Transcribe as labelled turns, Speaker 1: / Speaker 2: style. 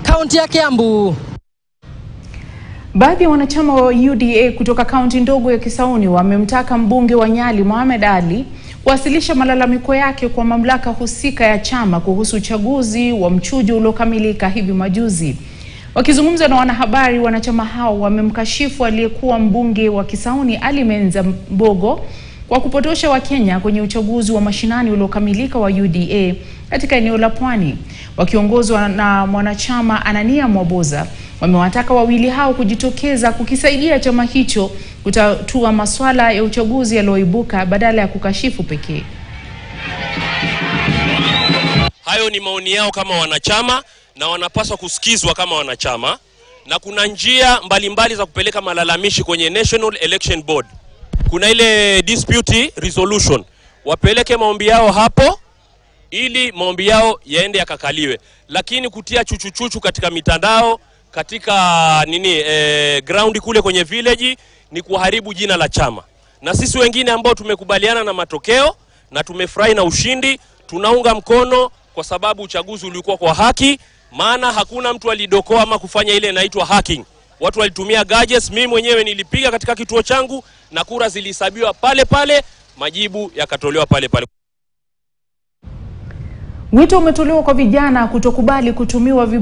Speaker 1: kaunti ya Kiambu.
Speaker 2: Baadhi ya wanachama wa UDA kutoka kaunti ndogo ya Kisauni wamemtaka mbunge wa Nyali Mohamed Ali kuwasilisha malalamiko yake kwa mamlaka husika ya chama kuhusu uchaguzi wa mchujo uliokamilika hivi majuzi. Wakizungumza na wanahabari, wanachama hao wamemkashifu aliyekuwa mbunge wa Kisauni Ali Menza Mbogo kwa kupotosha Wakenya kwenye uchaguzi wa mashinani uliokamilika wa UDA katika eneo la Pwani. Wakiongozwa na mwanachama Anania Mwaboza, wamewataka wawili hao kujitokeza kukisaidia chama hicho kutatua masuala ya uchaguzi yaliyoibuka badala ya kukashifu pekee.
Speaker 3: Hayo ni maoni yao kama wanachama na wanapaswa kusikizwa kama wanachama, na kuna njia mbalimbali za kupeleka malalamishi kwenye National Election Board. Kuna ile dispute resolution, wapeleke maombi yao hapo ili maombi yao yaende yakakaliwe. Lakini kutia chuchuchuchu katika mitandao, katika ground kule kwenye village, ni kuharibu jina la chama. Na sisi wengine ambao tumekubaliana na matokeo na tumefurahi na ushindi, tunaunga mkono kwa sababu uchaguzi ulikuwa kwa haki, maana hakuna mtu alidokoa ama kufanya ile inaitwa hacking. Watu walitumia gadgets. Mimi mwenyewe nilipiga katika kituo changu na kura zilihesabiwa pale pale, majibu yakatolewa pale pale.
Speaker 2: Wito umetolewa kwa vijana kutokubali kutumiwa vibaya